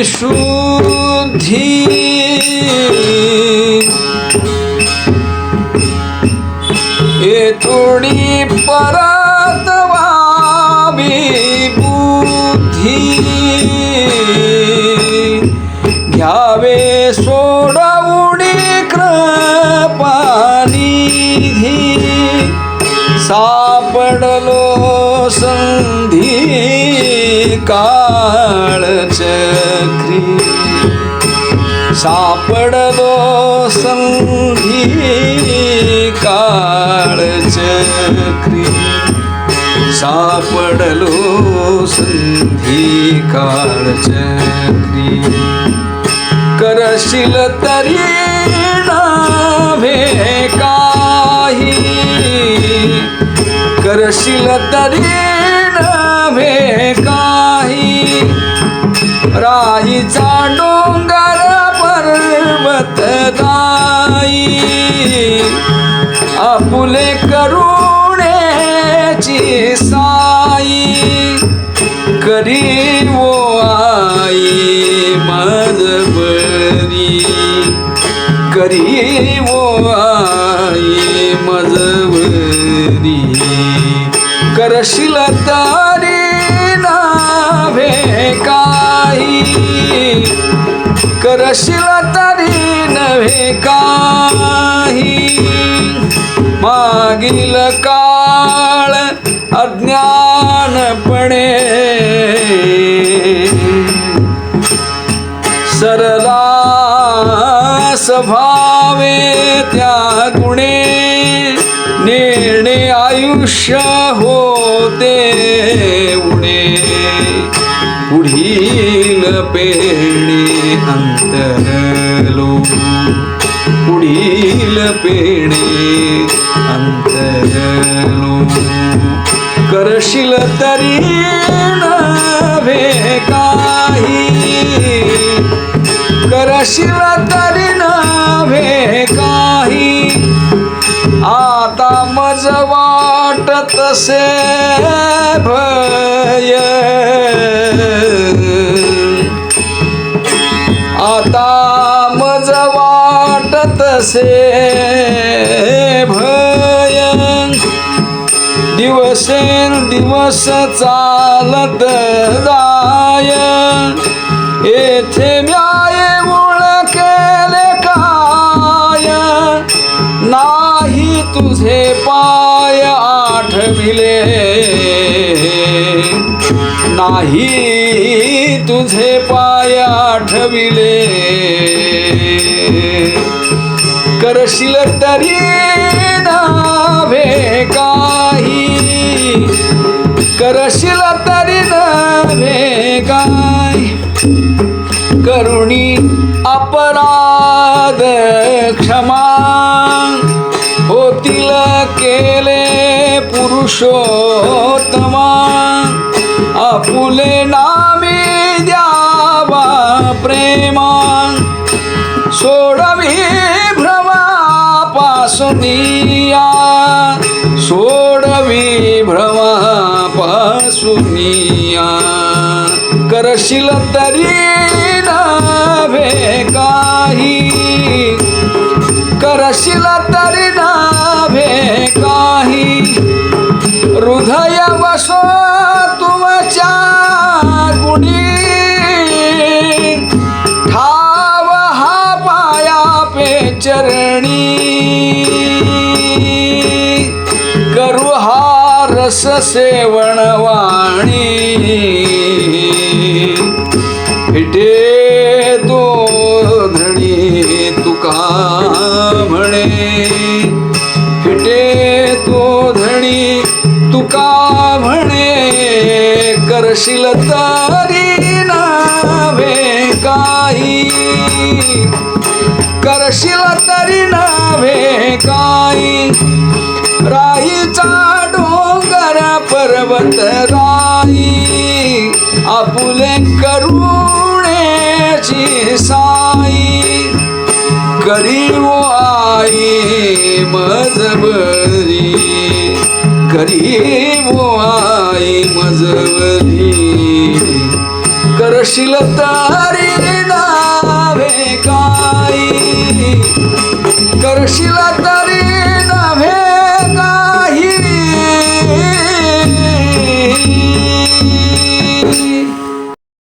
शुद्धी येतोडी परतवा बुद्धी घ्यावे सोडवणी कृपानिधी सापडलो संधी काळचक्री सापडलो संधी काळचक्री सापडलो संधी काळचक्री करशील तरी नव्हे काही करशील तरी नव्हे काही राहीचा डोंगर पर्वत दाई आपुले करुणेची साई करी वो आई मजबरी करी वो आई मजबरी करशील तरी नव्हे काही करशील तरी नव्हे काही मागील काळ अज्ञानपणे सरला स्वभावे त्या गुणे नेणे आयुष्य होते उणे पुढील पेणे अंतरलो पुढील पेणे अंतरलो करशील तरी नव्हे काही करशील तरी नव्हे काही आता मज वाटत से भय आता मज वाटत से भय दिवसेंदिवस चालत जाय येथे म्याये मूळ केले काय नाही तुझे पाय आठविले नाही तुझे पाय आठविले करशील तरी नव्हे काही करशील तरी नव्हे काही करुणी अपराध क्षमा होतील केले पुरुषोत्तमा आपुले नामे द्यावा प्रेमा सोडवी भ्रमापासूनिया सोडवी भ्रमापासूनिया करशील तरी नव्हे काही करशील तरी नव्हे काही हृदय वसो तुमच्या गुणी ठाव हा पाया पे चरणी करू हा रस सेवण वाणी फिटे तो धणी तुका म्हणे फिटे तो धणी तुका म्हणे करशील तरी नव्हे काही करशील तरी नव्हे काही राईचा डोंगर पर्वत राई आपुले करुणेची साई करी वो आई मजबरी करी वो आई मजबरी करशील तरी करशील आता